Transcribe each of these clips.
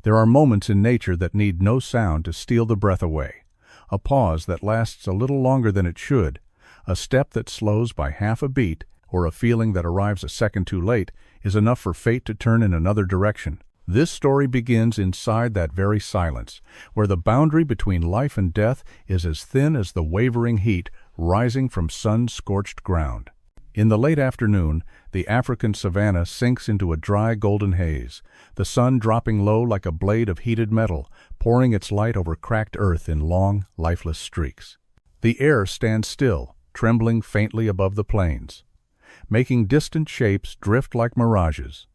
There are moments in nature that need no sound to steal the breath away. A pause that lasts a little longer than it should, a step that slows by half a beat, or a feeling that arrives a second too late, is enough for fate to turn in another direction. This story begins inside that very silence, where the boundary between life and death is as thin as the wavering heat rising from sun-scorched ground. In the late afternoon, the African savanna sinks into a dry golden haze, the sun dropping low like a blade of heated metal, pouring its light over cracked earth in long, lifeless streaks. The air stands still, trembling faintly above the plains, making distant shapes drift like mirages.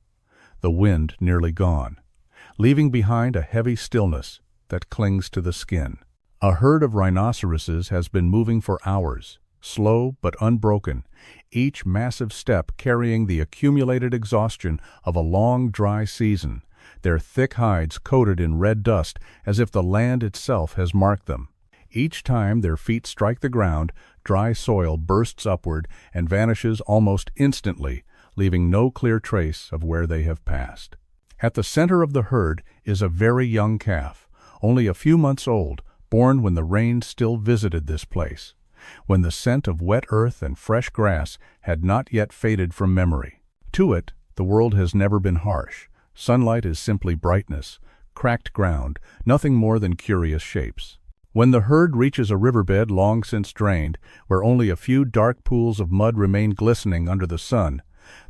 The wind nearly gone, leaving behind a heavy stillness that clings to the skin. A herd of rhinoceroses has been moving for hours, slow but unbroken, each massive step carrying the accumulated exhaustion of a long, dry season, their thick hides coated in red dust as if the land itself has marked them. Each time their feet strike the ground, dry soil bursts upward and vanishes almost instantly, leaving no clear trace of where they have passed. At the center of the herd is a very young calf, only a few months old, born when the rain still visited this place, when the scent of wet earth and fresh grass had not yet faded from memory. To it, the world has never been harsh. Sunlight is simply brightness, cracked ground, nothing more than curious shapes. When the herd reaches a riverbed long since drained, where only a few dark pools of mud remain glistening under the sun,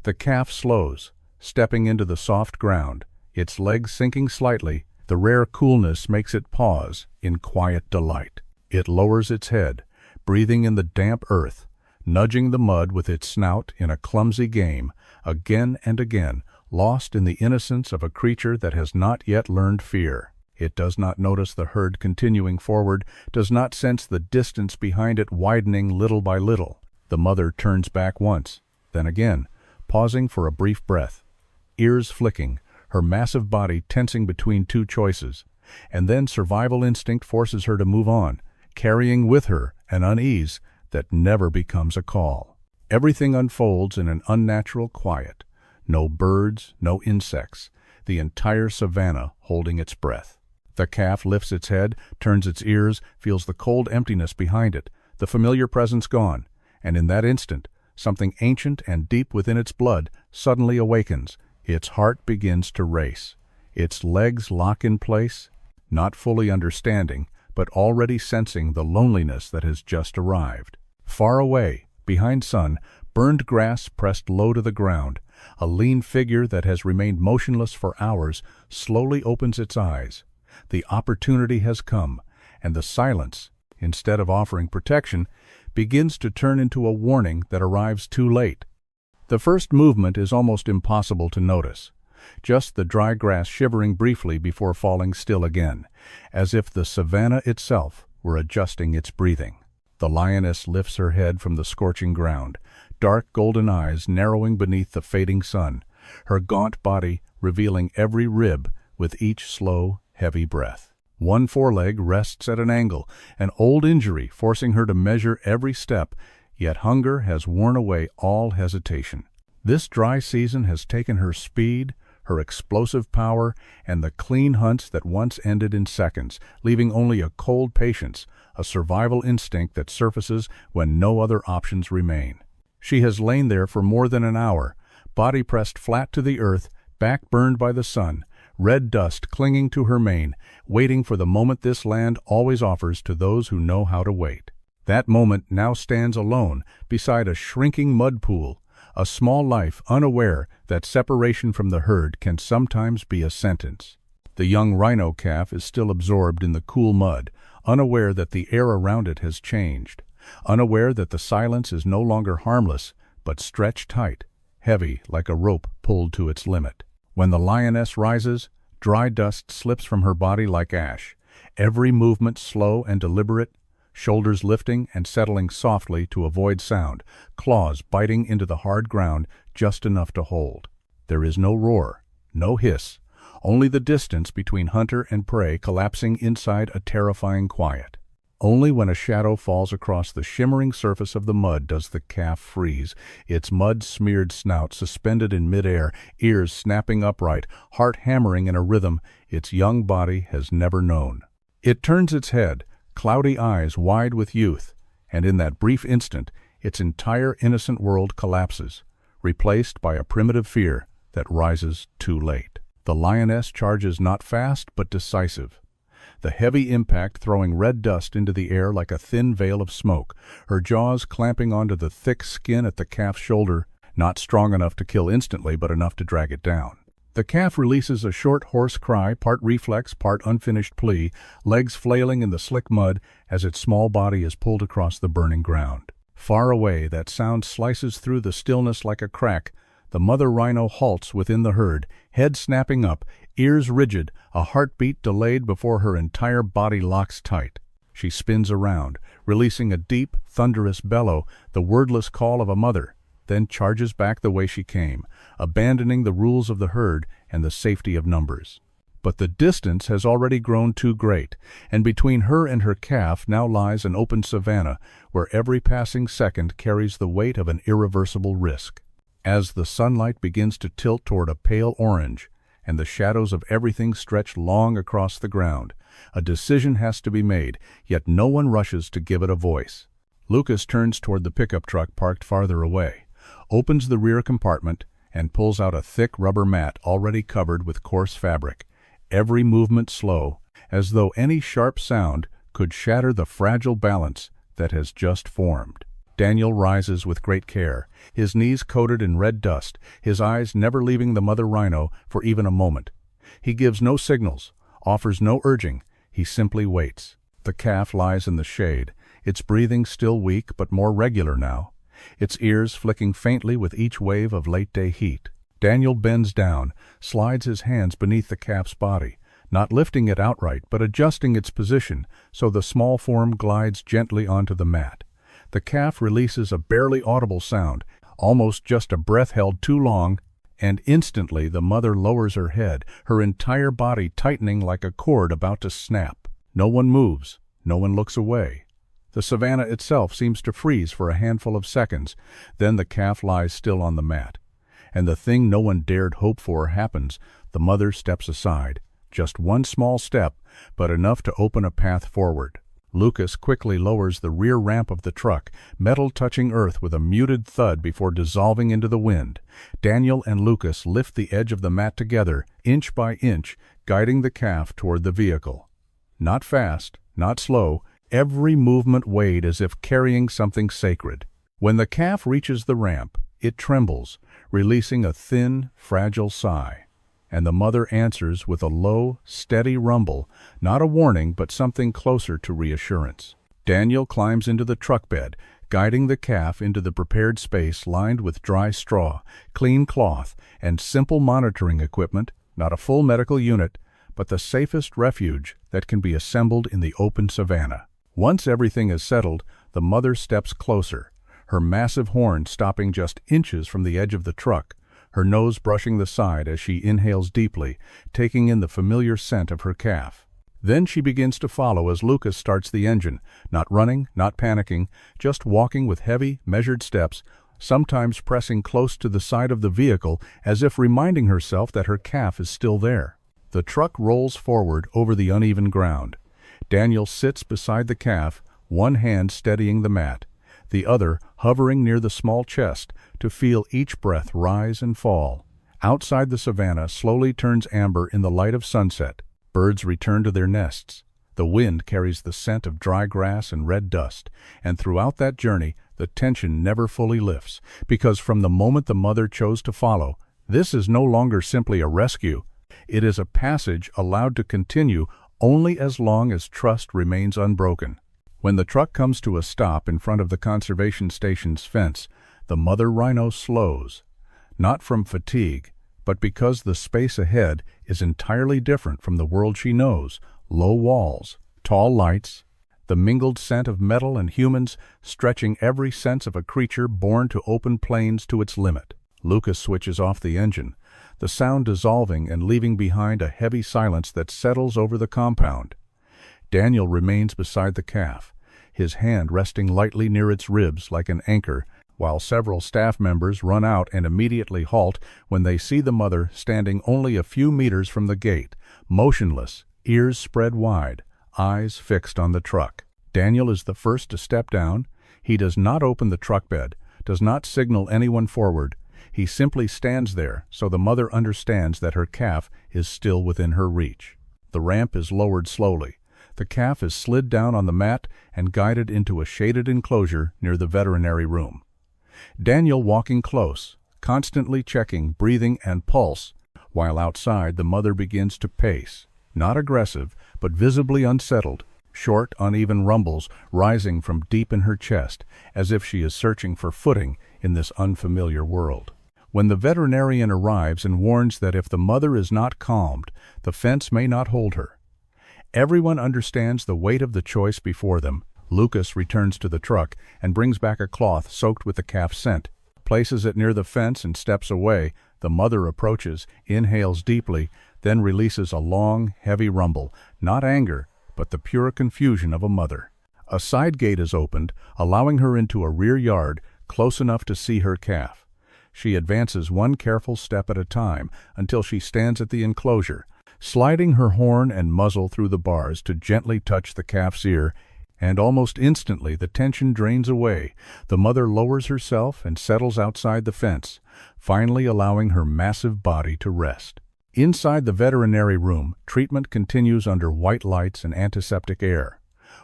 the calf slows, stepping into the soft ground, its legs sinking slightly. The rare coolness makes it pause in quiet delight. It lowers its head, breathing in the damp earth, nudging the mud with its snout in a clumsy game, again and again, lost in the innocence of a creature that has not yet learned fear. It does not notice the herd continuing forward, does not sense the distance behind it widening little by little. The mother turns back once, then again, pausing for a brief breath, ears flicking, her massive body tensing between two choices, and then survival instinct forces her to move on, carrying with her an unease that never becomes a call. Everything unfolds in an unnatural quiet. No birds, no insects, the entire savanna holding its breath. The calf lifts its head, turns its ears, feels the cold emptiness behind it, the familiar presence gone, and in that instant, something ancient and deep within its blood suddenly awakens. Its heart begins to race. Its legs lock in place, not fully understanding, but already sensing the loneliness that has just arrived. Far away, behind sun, burned grass pressed low to the ground, a lean figure that has remained motionless for hours slowly opens its eyes. The opportunity has come, and the silence, instead of offering protection, begins to turn into a warning that arrives too late. The first movement is almost impossible to notice, just the dry grass shivering briefly before falling still again, as if the savanna itself were adjusting its breathing. The lioness lifts her head from the scorching ground, dark golden eyes narrowing beneath the fading sun, her gaunt body revealing every rib with each slow, heavy breath. One foreleg rests at an angle, an old injury forcing her to measure every step, yet hunger has worn away all hesitation. This dry season has taken her speed, her explosive power, and the clean hunts that once ended in seconds, leaving only a cold patience, a survival instinct that surfaces when no other options remain. She has lain there for more than an hour, body pressed flat to the earth, back burned by the sun, red dust clinging to her mane, waiting for the moment this land always offers to those who know how to wait. That moment now stands alone beside a shrinking mud pool, a small life unaware that separation from the herd can sometimes be a sentence. The young rhino calf is still absorbed in the cool mud, unaware that the air around it has changed, unaware that the silence is no longer harmless, but stretched tight, heavy like a rope pulled to its limit. When the lioness rises, dry dust slips from her body like ash, every movement slow and deliberate, shoulders lifting and settling softly to avoid sound, claws biting into the hard ground just enough to hold. There is no roar, no hiss, only the distance between hunter and prey collapsing inside a terrifying quiet. Only when a shadow falls across the shimmering surface of the mud does the calf freeze, its mud-smeared snout suspended in midair, ears snapping upright, heart hammering in a rhythm its young body has never known. It turns its head, cloudy eyes wide with youth, and in that brief instant, its entire innocent world collapses, replaced by a primitive fear that rises too late. The lioness charges not fast but decisive, the heavy impact throwing red dust into the air like a thin veil of smoke, her jaws clamping onto the thick skin at the calf's shoulder, not strong enough to kill instantly but enough to drag it down. The calf releases a short hoarse cry, part reflex, part unfinished plea, legs flailing in the slick mud as its small body is pulled across the burning ground. Far away, that sound slices through the stillness like a crack. The mother rhino halts within the herd, head snapping up, ears rigid, a heartbeat delayed before her entire body locks tight. She spins around, releasing a deep, thunderous bellow, the wordless call of a mother, then charges back the way she came, abandoning the rules of the herd and the safety of numbers. But the distance has already grown too great, and between her and her calf now lies an open savanna where every passing second carries the weight of an irreversible risk. As the sunlight begins to tilt toward a pale orange, and the shadows of everything stretch long across the ground, a decision has to be made, yet no one rushes to give it a voice. Lucas turns toward the pickup truck parked farther away, opens the rear compartment, and pulls out a thick rubber mat already covered with coarse fabric, every movement slow, as though any sharp sound could shatter the fragile balance that has just formed. Daniel rises with great care, his knees coated in red dust, his eyes never leaving the mother rhino for even a moment. He gives no signals, offers no urging, he simply waits. The calf lies in the shade, its breathing still weak but more regular now, its ears flicking faintly with each wave of late-day heat. Daniel bends down, slides his hands beneath the calf's body, not lifting it outright but adjusting its position so the small form glides gently onto the mat. The calf releases a barely audible sound, almost just a breath held too long, and instantly the mother lowers her head, her entire body tightening like a cord about to snap. No one moves, no one looks away. The savanna itself seems to freeze for a handful of seconds, then the calf lies still on the mat. And the thing no one dared hope for happens. The mother steps aside, just one small step, but enough to open a path forward. Lucas quickly lowers the rear ramp of the truck, metal touching earth with a muted thud before dissolving into the wind. Daniel and Lucas lift the edge of the mat together, inch by inch, guiding the calf toward the vehicle. Not fast, not slow, every movement weighed as if carrying something sacred. When the calf reaches the ramp, it trembles, releasing a thin, fragile sigh. And the mother answers with a low, steady rumble, not a warning but something closer to reassurance. Daniel climbs into the truck bed, guiding the calf into the prepared space lined with dry straw, clean cloth, and simple monitoring equipment, not a full medical unit, but the safest refuge that can be assembled in the open savanna. Once everything is settled, the mother steps closer, her massive horn stopping just inches from the edge of the truck, her nose brushing the side as she inhales deeply, taking in the familiar scent of her calf. Then she begins to follow as Lucas starts the engine, not running, not panicking, just walking with heavy, measured steps, sometimes pressing close to the side of the vehicle as if reminding herself that her calf is still there. The truck rolls forward over the uneven ground. Daniel sits beside the calf, one hand steadying the mat, the other hovering near the small chest to feel each breath rise and fall. Outside the savanna slowly turns amber in the light of sunset. Birds return to their nests. The wind carries the scent of dry grass and red dust, and throughout that journey the tension never fully lifts, because from the moment the mother chose to follow, this is no longer simply a rescue. It is a passage allowed to continue only as long as trust remains unbroken. When the truck comes to a stop in front of the conservation station's fence, the mother rhino slows, not from fatigue, but because the space ahead is entirely different from the world she knows. Low walls, tall lights, the mingled scent of metal and humans stretching every sense of a creature born to open plains to its limit. Lucas switches off the engine, the sound dissolving and leaving behind a heavy silence that settles over the compound. Daniel remains beside the calf, his hand resting lightly near its ribs like an anchor, while several staff members run out and immediately halt when they see the mother standing only a few meters from the gate, motionless, ears spread wide, eyes fixed on the truck. Daniel is the first to step down. He does not open the truck bed, does not signal anyone forward. He simply stands there so the mother understands that her calf is still within her reach. The ramp is lowered slowly. The calf is slid down on the mat and guided into a shaded enclosure near the veterinary room. Daniel walking close, constantly checking breathing and pulse, while outside the mother begins to pace, not aggressive, but visibly unsettled, short, uneven rumbles rising from deep in her chest, as if she is searching for footing in this unfamiliar world. When the veterinarian arrives and warns that if the mother is not calmed, the fence may not hold her. Everyone understands the weight of the choice before them. Lucas returns to the truck and brings back a cloth soaked with the calf's scent, places it near the fence and steps away. The mother approaches, inhales deeply, then releases a long, heavy rumble, not anger, but the pure confusion of a mother. A side gate is opened, allowing her into a rear yard, close enough to see her calf. She advances one careful step at a time until she stands at the enclosure, sliding her horn and muzzle through the bars to gently touch the calf's ear, and almost instantly the tension drains away. The mother lowers herself and settles outside the fence, finally allowing her massive body to rest. Inside the veterinary room, treatment continues under white lights and antiseptic air.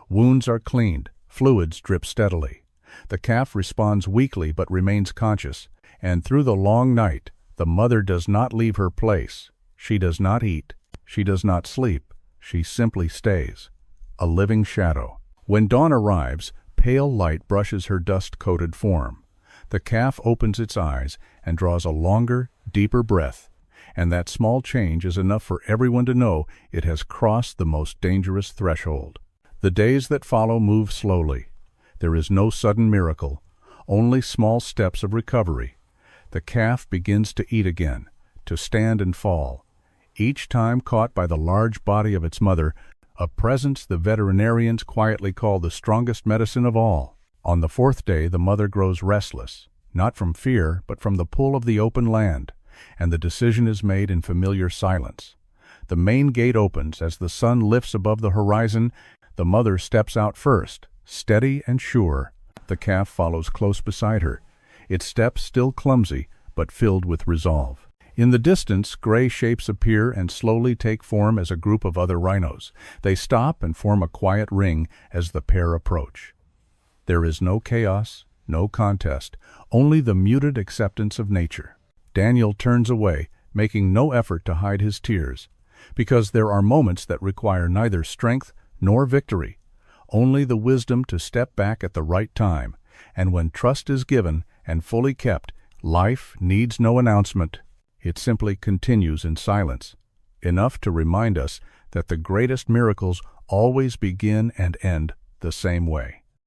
Wounds are cleaned, fluids drip steadily. The calf responds weakly but remains conscious, and through the long night, the mother does not leave her place. She does not eat. She does not sleep. She simply stays, a living shadow. When dawn arrives, pale light brushes her dust-coated form. The calf opens its eyes and draws a longer, deeper breath, and that small change is enough for everyone to know it has crossed the most dangerous threshold. The days that follow move slowly. There is no sudden miracle, only small steps of recovery. The calf begins to eat again, to stand and fall, each time caught by the large body of its mother, a presence the veterinarians quietly call the strongest medicine of all. On the fourth day, the mother grows restless, not from fear, but from the pull of the open land, and the decision is made in familiar silence. The main gate opens as the sun lifts above the horizon. The mother steps out first, steady and sure. The calf follows close beside her, its steps still clumsy, but filled with resolve. In the distance, gray shapes appear and slowly take form as a group of other rhinos. They stop and form a quiet ring as the pair approach. There is no chaos, no contest, only the muted acceptance of nature. Daniel turns away, making no effort to hide his tears, because there are moments that require neither strength nor victory, only the wisdom to step back at the right time. And when trust is given and fully kept, life needs no announcement. It simply continues in silence, enough to remind us that the greatest miracles always begin and end the same way.